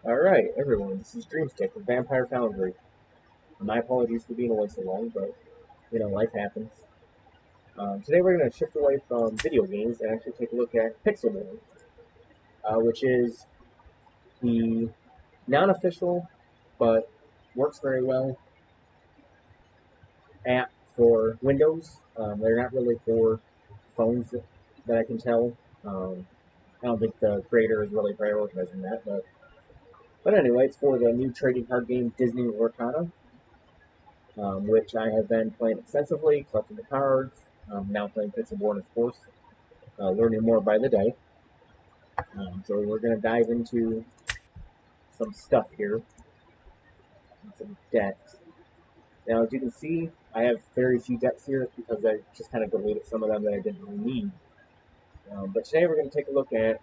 Alright, everyone, this is Dreamstick with Vampire Foundry. My apologies for being away so long, but, life happens. Today we're going to shift away from video games and actually take a look at Pixelborn, which is the non-official, but works very well, app for Windows. They're not really for phones that I can tell. I don't think the creator is really prioritizing that, but anyway, it's for the new trading card game Disney Lorcana. Which I have been playing extensively, collecting the cards, now playing Pixelborn, of course, learning more by the day. So we're going to dive into some stuff here, some decks. Now, as you can see, I have very few decks here because I just kind of deleted some of them that I didn't really need. But today we're going to take a look at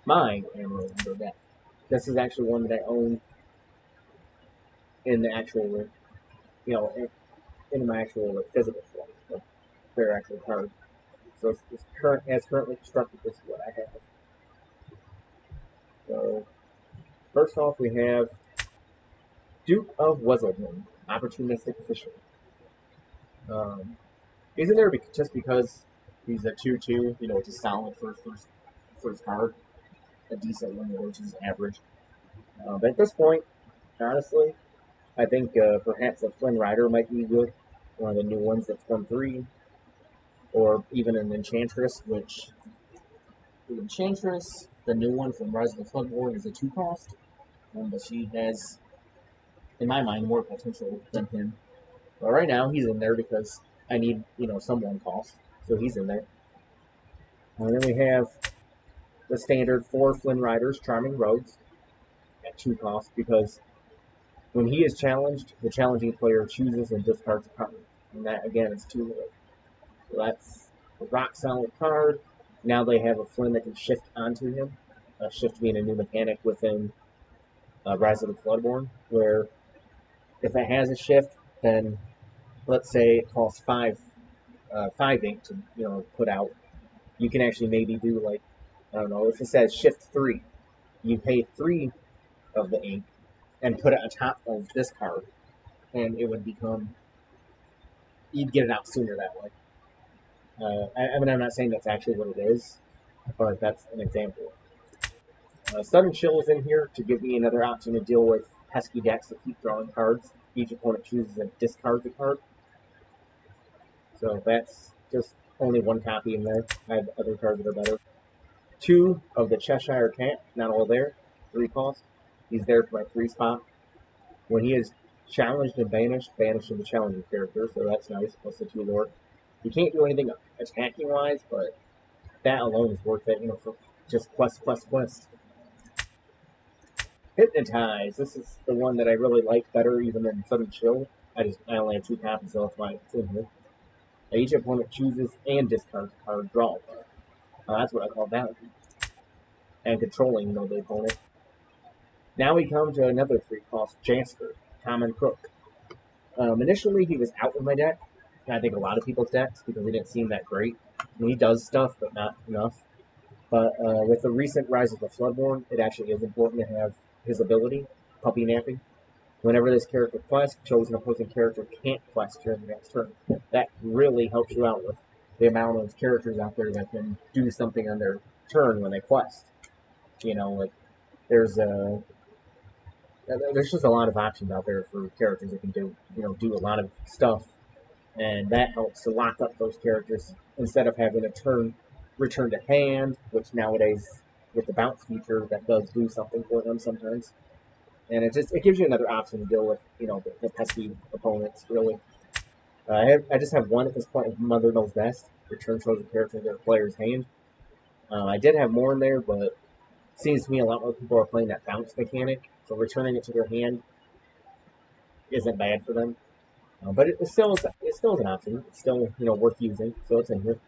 my Amarillo deck. This is actually one that I own in the actual, in my actual physical form, like their actual card. So as currently constructed, this is what I have. So first off, we have Duke of Weselton, opportunistic official. He's in there just because he's a 2/2. It's a solid first card, a decent one, which is average. But at this point, honestly, I think perhaps a Flynn Rider might be good. One of the new ones that's 1/3, or even an Enchantress, which the Enchantress, the new one from Rise of the Floodborn, is a 2 cost, but she has, in my mind, more potential than him. But right now, he's in there because I need, some 1 cost, so he's in there. And then we have the standard 4 Flynn Riders, Charming Rogues, at 2 cost, because when he is challenged, the challenging player chooses and discards a card. And that, again, is 2 hit. So that's a rock solid card. Now they have a Flynn that can shift onto him. Shift being a new mechanic within Rise of the Floodborn, where if it has a shift, then let's say it costs 5 ink to put out. You can actually maybe do, like, I don't know, if it says shift 3, you pay 3 of the ink and put it on top of this card, and it would become, you'd get it out sooner that way. I mean, I'm not saying that's actually what it is, but that's an example. Sudden Chill is in here to give me another option to deal with pesky decks that keep drawing cards. Each opponent chooses and discards a card. So that's just only 1 copy in there. I have other cards that are better. 2 of the Cheshire Cat, not all there. 3 cost. He's there for my 3 spot. When he is challenged and banished, banish to the challenging character, so that's nice, plus the 2 lore. You can't do anything attacking wise, but that alone is worth it, for just quest. Hypnotize. This is the one that I really like better even than Sudden Chill. I only have 2 copies, so that's why it's in here. Each opponent chooses and discards a card, draw a card. That's what I call value. And controlling, the opponent. Now we come to another 3-cost, Jasper, Common Crook. Initially, he was out in my deck. I think a lot of people's decks, because he didn't seem that great. I mean, he does stuff, but not enough. But with the recent Rise of the Floodborn, it actually is important to have his ability, Puppy Napping. Whenever this character quests, chosen opposing character can't quest during the next turn. That really helps you out with the amount of characters out there that can do something on their turn when they quest. Like there's just a lot of options out there for characters that can do a lot of stuff, and that helps to lock up those characters instead of having a turn return to hand, which nowadays with the bounce feature that does do something for them sometimes. And it gives you another option to deal with, the pesky opponents, really. I just have 1 at this point of Mother Knows Best. Return chosen character to their player's hand. I did have more in there, but it seems to me a lot more people are playing that bounce mechanic, so returning it to their hand isn't bad for them. But it still is an option. It's still, worth using, so it's in here.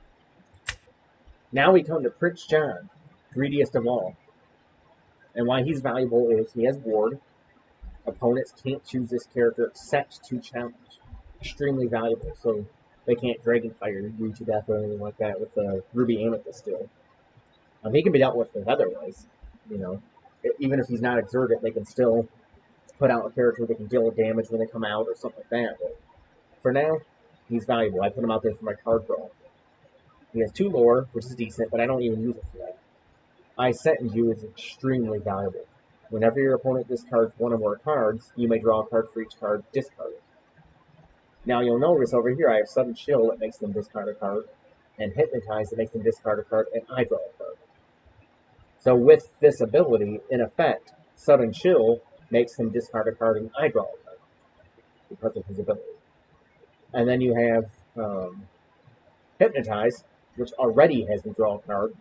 Now we come to Prince John, greediest of all. And why he's valuable is he has Ward. Opponents can't choose this character except to challenge. Extremely valuable, so they can't Dragonfire you to death or anything like that with the Ruby Amethyst still. He can be dealt with otherwise. even if he's not exerted, they can still put out a character that can deal damage when they come out or something like that. But for now, he's valuable. I put him out there for my card draw. He has 2 lore, which is decent, but I don't even use it for that. I Sentence You is extremely valuable. Whenever your opponent discards one or more cards, you may draw a card for each card discarded. Now you'll notice over here I have Sudden Chill that makes them discard a card, and Hypnotize that makes them discard a card, and I draw a card. So with this ability, in effect, Sudden Chill makes him discard a card and I draw a card because of his ability. And then you have Hypnotize, which already has me draw a card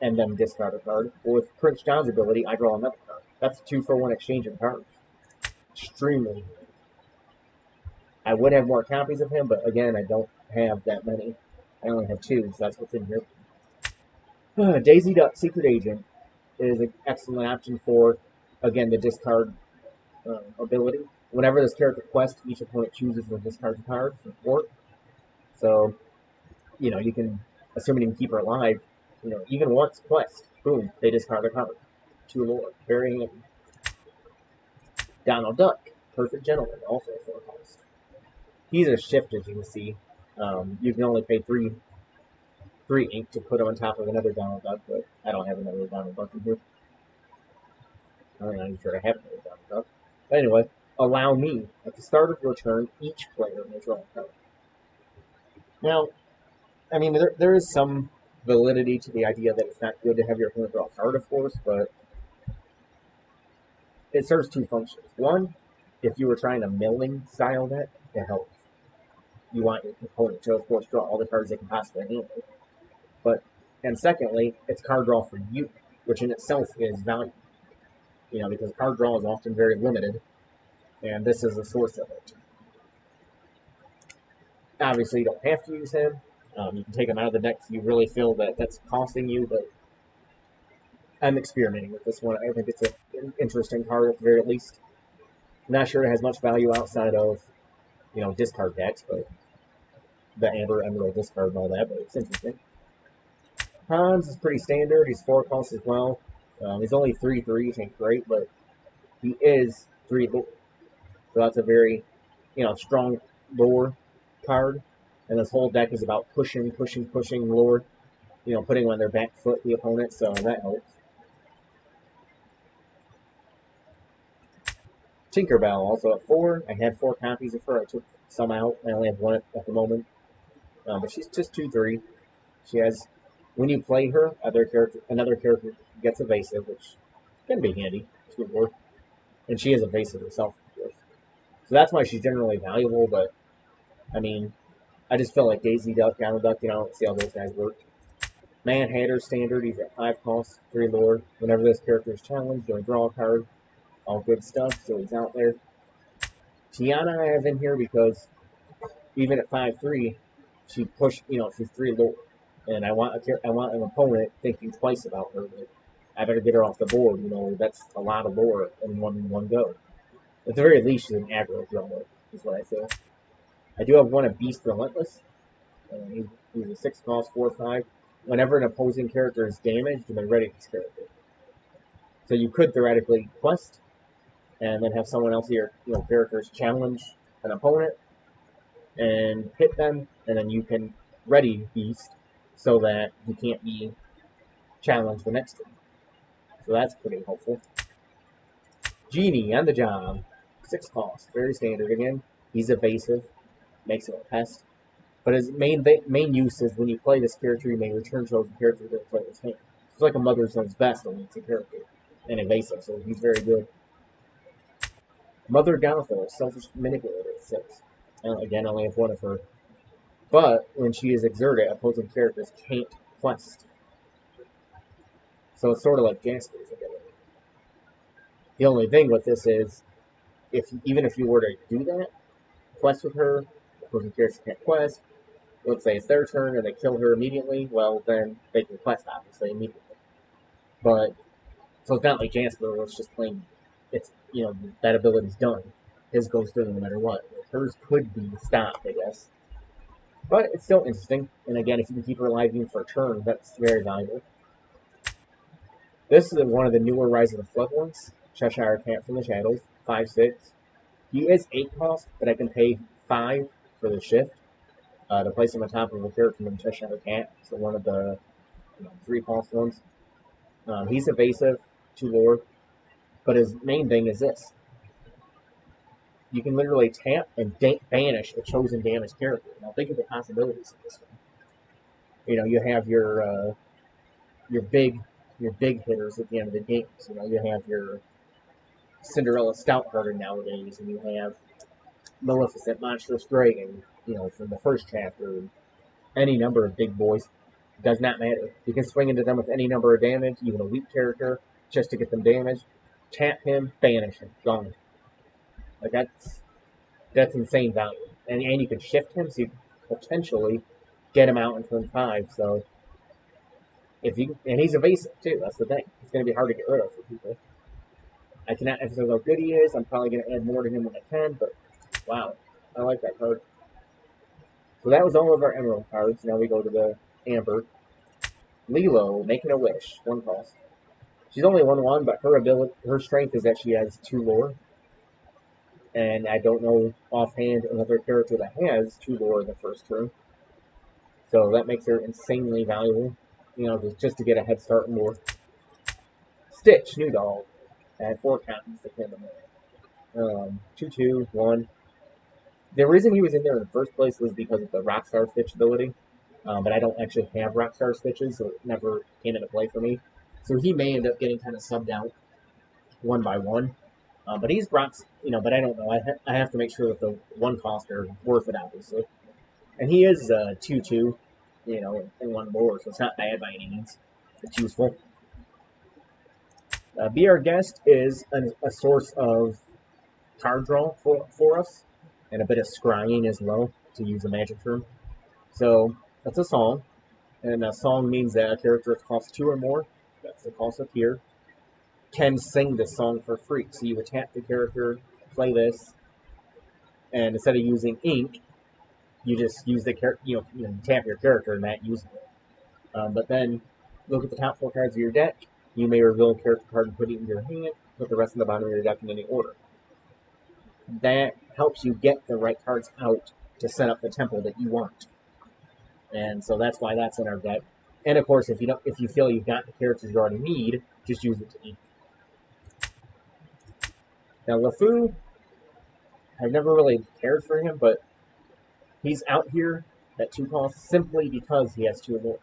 and then discard a card. Or with Prince John's ability, I draw another card. That's a 2-for-1 exchange of cards. Extremely. I would have more copies of him, but again, I don't have that many. I only have 2, so that's what's in here. Daisy Duck Secret Agent is an excellent option for, again, the discard ability. Whenever this character quests, each opponent chooses to discard a card for support. So, you can, assuming you can keep her alive, even once quest, boom, they discard a card. 2 lore. Very handy. Donald Duck, Perfect Gentleman, also a 4 cost. He's a shift, as you can see. You can only pay 3 ink to put on top of another Donald Duck, but I don't have another Donald Duck in here. I'm not even sure I have another Donald Duck. But anyway, allow me, at the start of your turn, each player may draw a card. Now, I mean, there is some validity to the idea that it's not good to have your opponent draw a card, of course, but it serves 2 functions. One, if you were trying a milling style deck, it helps. You want your opponent to, of course, draw all the cards they can possibly handle. And secondly, it's card draw for you, which in itself is valuable. Because card draw is often very limited, and this is a source of it. Obviously, you don't have to use him. You can take him out of the deck if you really feel that that's costing you, but I'm experimenting with this one. I think it's an interesting card at the very least. I'm not sure it has much value outside of, discard decks, but the Amber Emerald discard and all that, but it's interesting. Hans is pretty standard. He's 4 costs as well. He's only 3/3, which ain't great, but he is 3 lore. So that's a very, strong lore card. And this whole deck is about pushing lore. Putting on their back foot the opponent, so that helps. Tinkerbell, also at 4. I had 4 copies of her. I took some out. I only have 1 at the moment. But she's just 2/3. She has, when you play her, another character gets evasive, which can be handy. It's good work. And she is evasive herself, of course. So that's why she's generally valuable, but, I mean, I just feel like Daisy Duck, Donald Duck, see how those guys work. Mad Hatter's standard, he's at 5 costs, 3 lore. Whenever this character is challenged, you'll draw a card. All good stuff, so he's out there. Tiana I have in here because even at 5/3, she's 3 lore. And I want an opponent thinking twice about her. But I better get her off the board. That's a lot of lore in one go. At the very least, she's an aggro drummer, is what I feel. I do have 1 of Beast Relentless. He's a 6 cost, 4/5. Whenever an opposing character is damaged, you may ready this character. So you could theoretically quest, and then have someone else here, characters challenge an opponent, and hit them, and then you can ready Beast, so that he can't be challenged the next turn. So that's pretty helpful. Genie on the job. 6 cost. Very standard again. He's evasive. Makes him a pest. But his main use is when you play this character, you may return chosen character to the player's hand. It's like a Mother's One's Best, only it's a character. And evasive, so he's very good. Mother Gothel, Selfish Manipulator, 6. Again, I only have 1 of her. But when she is exerted, opposing characters can't quest. So it's sort of like Jasper's ability. The only thing with this is, even if you were to do that, quest with her, opposing characters can't quest. Let's say it's their turn and they kill her immediately, well, then they can quest, obviously, immediately. But, so it's not like Jasper where it's just plain, that ability's done. His goes through no matter what. Hers could be stopped, I guess. But it's still interesting. And again, if you can keep her alive even for a turn, that's very valuable. This is one of the newer Rise of the Flood ones. Cheshire Cat from the Shadows, 5/6. He is 8 cost, but I can pay 5 for the shift to place him on top of a character from Cheshire Cat. So one of the 3 cost ones. He's evasive, 2 lore, but his main thing is this. You can literally tap and banish a chosen damaged character. Now think of the possibilities of this one. You have your big hitters at the end of the game. So, you have your Cinderella Stouthearted nowadays, and you have Maleficent Monstrous Dragon, from the first chapter. Any number of big boys. Does not matter. You can swing into them with any number of damage, even a weak character, just to get them damaged. Tap him, banish him, gone. Like that's insane value. And you can shift him, so you can potentially get him out in turn 5. So and he's evasive too. That's the thing. It's going to be hard to get rid of for people. I cannot emphasize how good he is. I'm probably going to add more to him when I can, but wow, I like that card. So that was all of our Emerald cards. Now we go to the Amber. Lilo, Making a Wish, 1 cost. She's only 1/1, but her strength is that she has 2 lore. And I don't know offhand another character that has 2 lore in the first turn. So that makes her insanely valuable, just to get a head start and more. Stitch, new dog. I had 4 copies to him. 2/2, 1. The reason he was in there in the first place was because of the Rockstar Stitch ability. But I don't actually have Rockstar Stitches, so it never came into play for me. So he may end up getting kind of subbed out 1 by 1. But he's Rocks, but I don't know. I have to make sure that the 1 cost are worth it, obviously. And he is 2/2, in 1 lore, so it's not bad by any means. It's useful. Be Our Guest is a source of card draw for us, and a bit of scrying as well, to use a magic term. So that's a song, and a song means that a character costs 2 or more. That's the cost up here. Can sing this song for free. So you would tap the character, play this, and instead of using ink, you just use the character. Tap your character, and that uses it. But then look at the top 4 cards of your deck. You may reveal a character card and put it in your hand. Put the rest of the bottom of your deck in any order. That helps you get the right cards out to set up the tempo that you want. And so that's why that's in our deck. And of course, if you feel you've got the characters you already need, just use it to ink. Now LeFou, I've never really cared for him, but he's out here at 2 costs simply because he has 2 lore.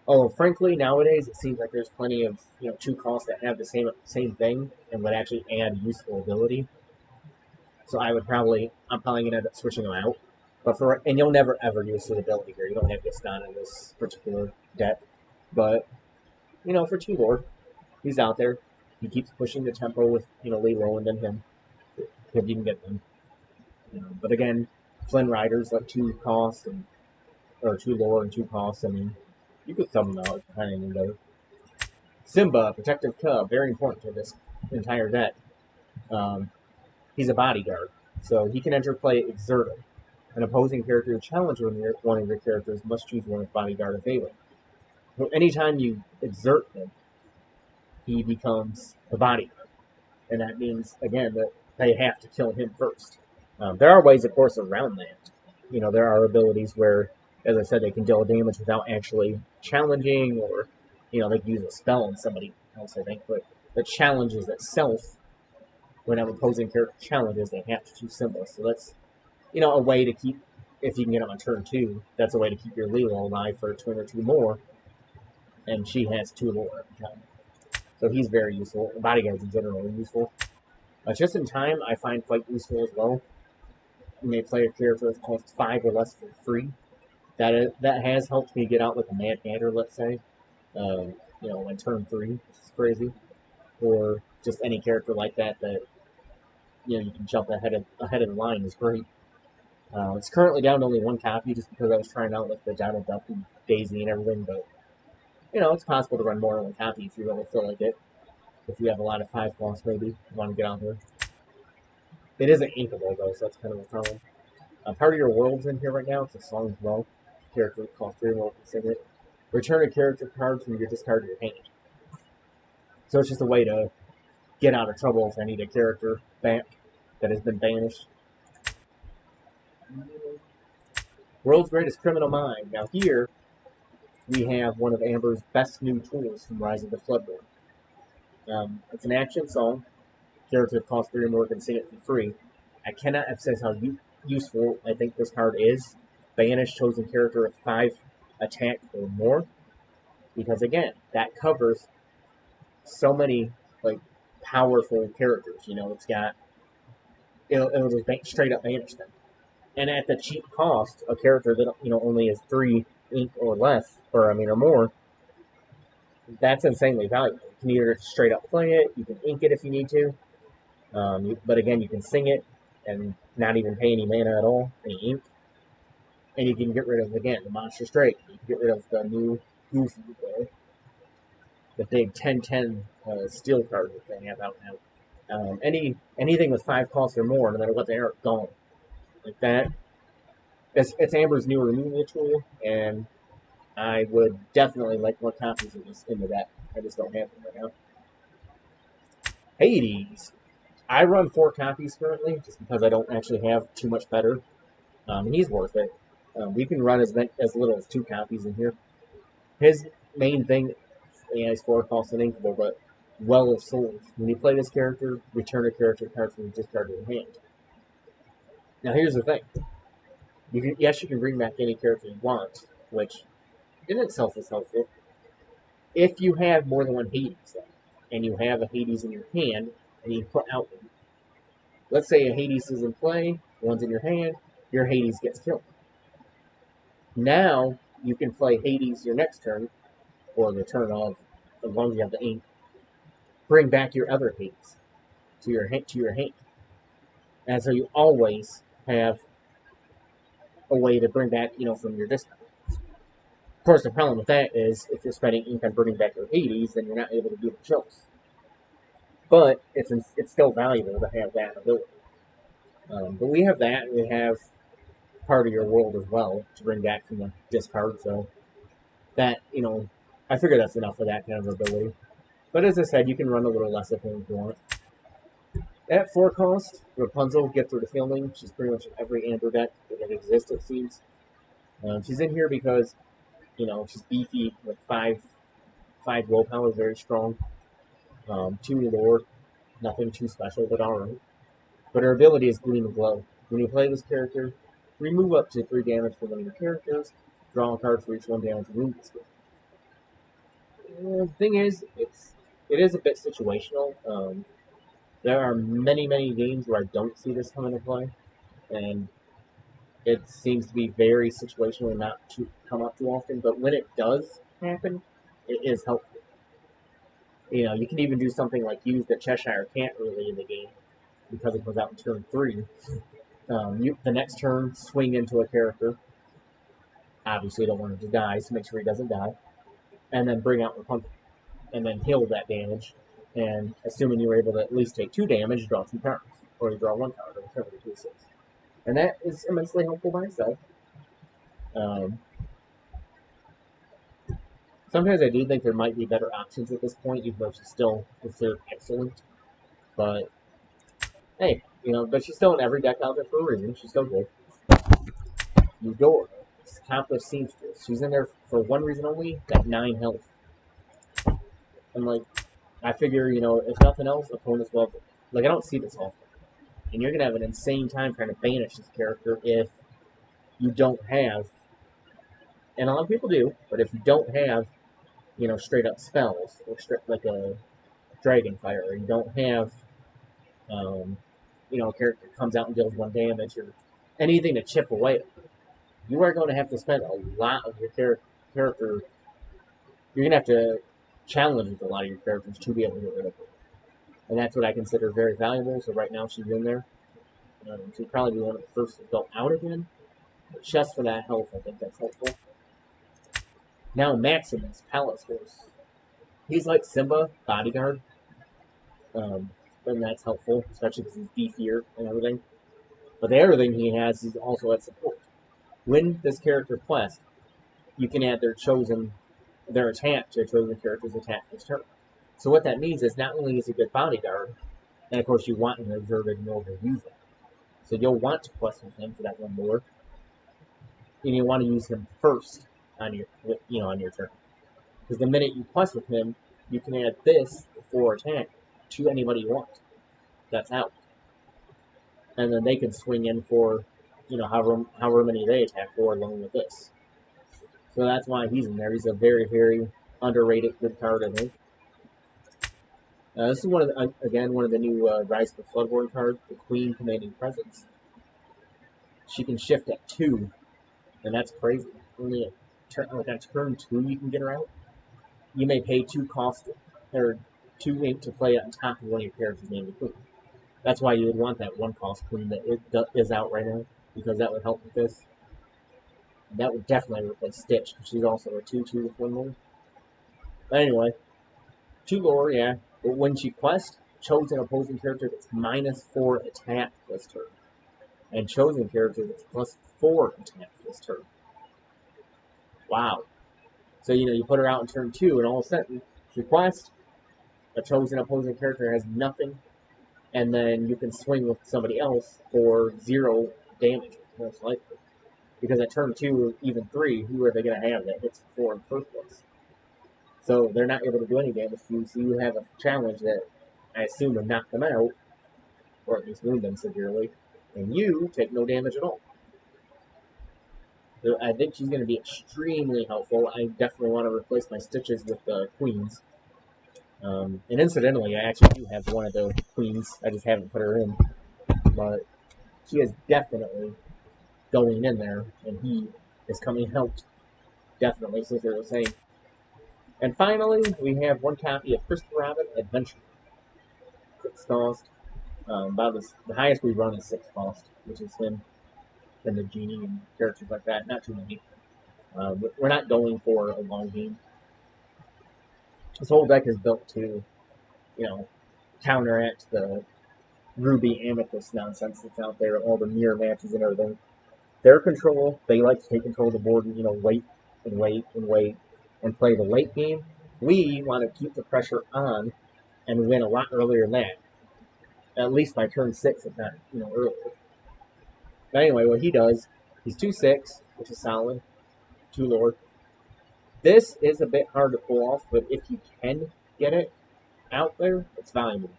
Although frankly, nowadays it seems like there's plenty of 2 costs that have the same thing and would actually add useful ability. So I'm probably gonna end up switching them out. But and you'll never ever use the ability here. You don't have Gaston in this particular deck. But for 2 lore, he's out there. He keeps pushing the tempo with Lilo and then him, if you can get them. But again, Flynn Riders like 2 costs or 2 lore and 2 costs. I mean, you could sum them out if you kind of need those. Simba, Protective Cub, very important to this entire deck. He's a bodyguard, so he can enter play exerted. An opposing character challenge one of your characters must choose one of bodyguard available. So anytime you exert him, he becomes a bodyguard. And that means, again, that they have to kill him first. There are ways, of course, around that. There are abilities where, as I said, they can deal damage without actually challenging, or, they can use a spell on somebody else, I think. But the challenges itself, when an opposing character challenges, they have to choose symbols. So that's, a way to keep, if you can get them on turn 2, that's a way to keep your Lilo alive for a turn or 2 more. And she has 2 lore every time. So he's very useful. Bodyguards in general are useful. Just in time, I find quite useful as well. You may play a character that costs 5 or less for free. That has helped me get out with a Mad Hatter, let's say. In turn 3, which is crazy. Or just any character like that you can jump ahead of the line is great. It's currently down to only 1 copy just because I was trying out with the Donald Duck and Daisy and everything, but it's possible to run more than 1 copy if you really feel like it. If you have a lot of 5 costs, maybe you want to get out there. It isn't inkable though, so that's kind of a problem. Part of Your World's in here right now. It's a song as well. Character costs 3 more to sing it. Return a character card from your discard to your hand. So it's just a way to get out of trouble if I need a character back that has been banished. World's Greatest Criminal Mind. Now here, we have one of Amber's best new tools from Rise of the Floodborn. It's an action song. Character costs 3 or more can sing it for free. I cannot emphasize how useful I think this card is. Banish chosen character with 5 attack or more. Because again, that covers so many like powerful characters. You know, it'll just straight up banish them. And at the cheap cost, a character that only has 3 ink or less, or more, that's insanely valuable. You can either straight up play it, you can ink it if you need to, but again, you can sing it and not even pay any mana at all, any ink, and you can get rid of, again, the Monster Strike. You can get rid of the new Goofy, the big 10/10 steel card that they have out now. Anything with 5 costs or more, no matter what they are, gone. Like that. It's Amber's new removal tool, and I would definitely like more copies of this in the deck. I just don't have them right now. Hades. I run 4 copies currently, just because I don't actually have too much better. He's worth it. We can run as little as 2 copies in here. His main thing, is 4 costs and inkable, but Well of Souls. When you play this character, return a character card from your discard to your hand. Now here's the thing. Yes, you can bring back any character you want, which in itself is helpful. If you have more than one Hades, though, and you have a Hades in your hand, and you put out one. Let's say a Hades is in play, one's in your hand, your Hades gets killed. Now, you can play Hades your next turn, or the turn of, as long as you have the ink, bring back your other Hades to your hand. And so you always have a way to bring back, from your discard. Of course, the problem with that is if you're spending ink on bringing back your Hades, then you're not able to do the chills. But it's still valuable to have that ability. But we have that, and we have part of your world as well to bring back from the discard. So that, I figure that's enough for that kind of ability. But as I said, you can run a little less of him if you want. At 4 cost, Rapunzel, Gift or the Feeling. She's pretty much in every Amber deck that exists, it seems. She's in here because, she's beefy with 5 willpower, very strong. 2 lore, nothing too special, but alright. But her ability is Gleam and Glow. When you play this character, remove up to 3 damage from one of your characters, draw a card for each 1 damage wound skill. The thing is, it is a bit situational. There are many, many games where I don't see this come into play, and it seems to be very situational and not to come up too often. But when it does happen, it is helpful. You can even do something like use the Cheshire Cat early in the game because it comes out in turn 3. The next turn, swing into a character. Obviously, you don't want him to die, so make sure he doesn't die. And then bring out Rapunzel. And then heal that damage. And assuming you're able to at least take 2 damage, draw 2 cards. Or you draw 1 card, or whatever the case is. And that is immensely helpful by itself. Sometimes I do think there might be better options at this point, even though she's still considered excellent. But, hey, but she's still in every deck out there for a reason. She's still good. Eudora, Accomplished Seamstress. She's in there for one reason only, got 9 health. And, I figure, if nothing else, opponents will have, I don't see this often. And you're going to have an insane time trying to banish this character if you don't have, and a lot of people do, but if you don't have, straight up spells, or like a Dragonfire, or you don't have, a character that comes out and deals 1 damage, or anything to chip away at, you are going to have to spend a lot of your character. You're going to have to challenge with a lot of your characters to be able to get rid of her. And that's what I consider very valuable, so right now she's in there. She'd probably be one of the first to go out again. But just for that health, I think that's helpful. Now Maximus, Palace Horse. He's like Simba, bodyguard. And that's helpful, especially because he's beefier and everything. But the other thing he has is also at support. When this character quests, you can add their attack to a chosen character's attack this turn. So what that means is not only is he a good bodyguard, and of course you want him exerted in order to use that. So you'll want to quest with him for that one lore, and you want to use him first on your on your turn. Because the minute you quest with him, you can add this for attack to anybody you want. That's out. And then they can swing in for, however many they attack for along with this. So that's why he's in there. He's a very, very underrated good card, I think. This is one of the new Rise of the Floodborn cards, the Queen Commanding Presence. She can shift at 2, and that's crazy. Only at turn 2 you can get her out. You may pay 2 cost or 2 ink to play it on top of one of your characters named the Queen. That's why you would want that 1 cost Queen that is out right now, because that would help with this. That would definitely replace Stitch, because she's also a 2/2 with 1 lore. But anyway, 2 lore, yeah. But when she quests, chose an opposing character that's -4 attack this turn. And chosen character that's +4 attack this turn. Wow. So, you put her out in turn 2, and all of a sudden, she quests, a chosen opposing character has nothing, and then you can swing with somebody else for 0 damage, most likely. Because at turn 2, even 3, who are they going to have that hits 4 in the first place? So they're not able to do any damage to you, so you have a challenge that I assume would knock them out, or at least wound them severely, and you take no damage at all. So I think she's going to be extremely helpful. I definitely want to replace my Stitches with the Queens. And incidentally, I actually do have one of the Queens. I just haven't put her in. But she is definitely going in there, and he is coming out. Definitely, since they're the same. And finally, we have 1 copy of Christopher Robin Adventure. 6 cost. The highest we run is 6 cost, which is him and the genie and characters like that. Not too many. We're not going for a long game. This whole deck is built to, counteract the Ruby Amethyst nonsense that's out there, all the mirror matches and everything. Their control, they like to take control of the board and, wait and wait and wait and play the late game. We want to keep the pressure on and win a lot earlier than that. At least by turn 6, if not, earlier. But anyway, what he does, he's 2/6, which is solid, 2 lore. This is a bit hard to pull off, but if you can get it out there, it's valuable.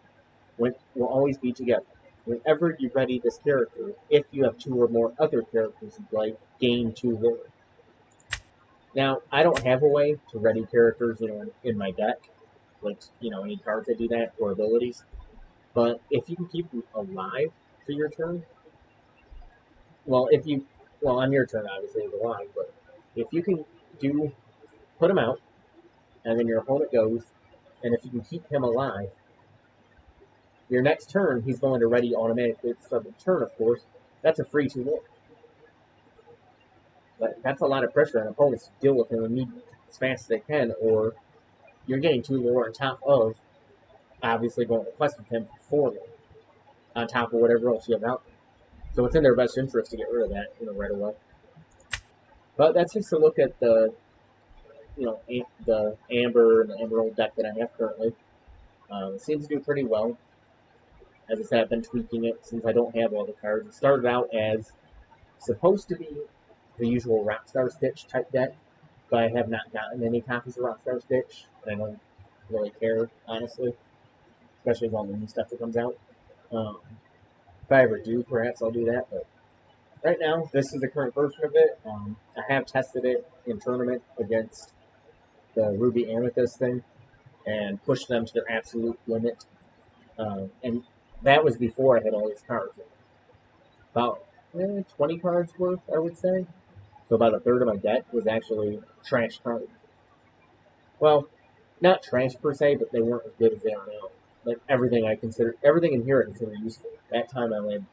We'll always be together. Whenever you ready this character, if you have 2 or more other characters you like, gain 2 lore. Now, I don't have a way to ready characters, in my deck, like, any cards that do that, or abilities. But if you can keep them alive for your turn, well, on your turn, obviously, it's alive, but if you can put him out, and then your opponent goes, and if you can keep him alive, your next turn, he's going to ready automatically at the start of the turn, of course. That's a free 2 lore. But that's a lot of pressure on opponents to deal with him immediately, as fast as they can, or you're getting 2 lore on top of, obviously, going to quest with him for 4 lore, on top of whatever else you have out there. So it's in their best interest to get rid of that, right away. But that's just a look at the, the Amber and the Emerald deck that I have currently. It seems to do pretty well. As I said, I've been tweaking it since I don't have all the cards. It started out as supposed to be the usual Rockstar Stitch type deck, but I have not gotten any copies of Rockstar Stitch, and I don't really care, honestly, especially with all the new stuff that comes out. If I ever do, perhaps I'll do that, but right now, this is the current version of it. I have tested it in tournament against the Ruby Amethyst thing, and pushed them to their absolute limit. And that was before I had all these cards. About 20 cards worth, I would say. So about a third of my deck was actually trash cards. Well, not trash per se, but they weren't as good as they are now. Like everything in here I consider useful. That time I had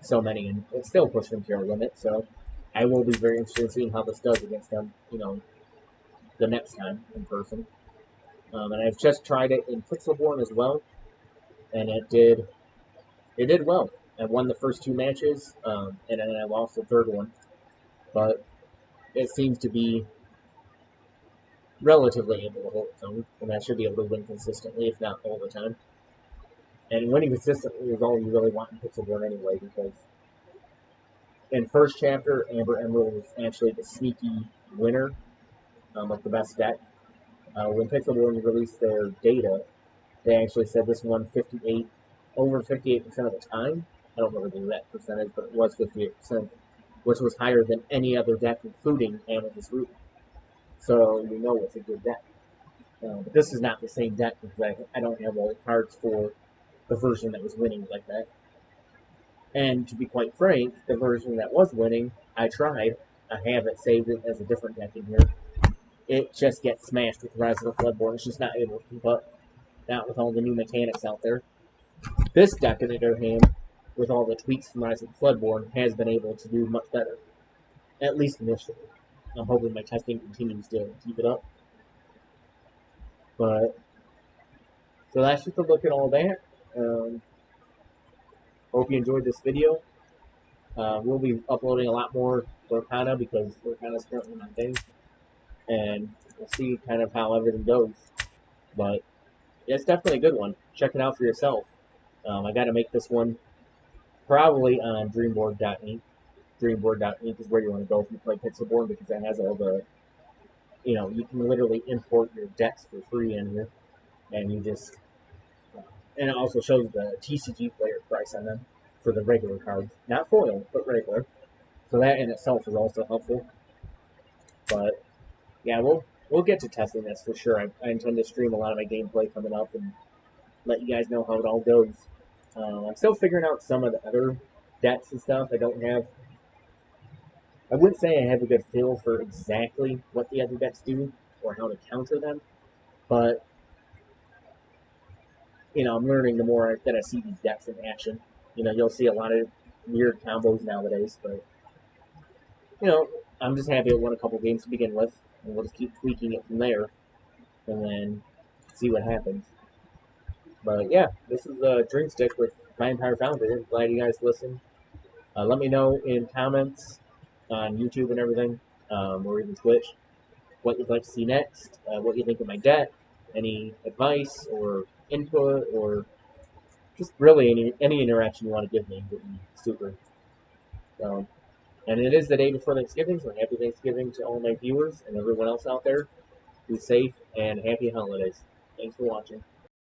so many, and it still pushed them to their limit. So I will be very interested in seeing how this does against them, the next time in person. And I've just tried it in Pixelborn as well, and it did well. I won the first 2 matches, and then I lost the third one. But it seems to be, relatively able to hold its own, and I should be able to win consistently, if not all the time. And winning consistently is all you really want in Pixelborn anyway, because in first chapter, Amber Emerald was actually the sneaky winner of the best deck. When Pixelborn released their data, they actually said this won over 58% of the time. I don't remember the exact percentage, but it was 58%, which was higher than any other deck, including Amethyst Ruby. So you know it's a good deck. But this is not the same deck because I don't have all the cards for the version that was winning like that. And to be quite frank, the version that was winning, I tried. I have it saved as a different deck in here. It just gets smashed with Rise of the Floodborn. It's just not able to keep up. Not with all the new mechanics out there. This deck, on the other hand, with all the tweaks from Rise of the Floodborn, has been able to do much better. At least initially. I'm hoping my testing continues to keep it up. But, so that's just a look at all that. Hope you enjoyed this video. We'll be uploading a lot more Lorcana because Lorcana is currently my thing. And we'll see kind of how everything goes. But yeah, it's definitely a good one. Check it out for yourself. I got to make this one probably on Dreamboard.ink. Dreamboard.ink is where you want to go if you play Pixelborn because it has all the, you can literally import your decks for free in here. And you just, and it also shows the TCG player price on them for the regular cards. Not foil, but regular. So that in itself is also helpful. But yeah, we'll get to testing this for sure. I intend to stream a lot of my gameplay coming up and let you guys know how it all goes. I'm still figuring out some of the other decks and stuff. I wouldn't say I have a good feel for exactly what the other decks do or how to counter them, but I'm learning the more that I see these decks in action. You'll see a lot of weird combos nowadays, but I'm just happy I won a couple games to begin with, and we'll just keep tweaking it from there, and then see what happens. But yeah, this is a Dreamstick with Vampire Founder. Glad you guys listened. Let me know in comments on YouTube and everything, or even Twitch, what you'd like to see next, what you think of my deck, any advice or input, or just really any interaction you want to give me would be super. And it is the day before Thanksgiving, so happy Thanksgiving to all my viewers and everyone else out there. Be safe and happy holidays. Thanks for watching.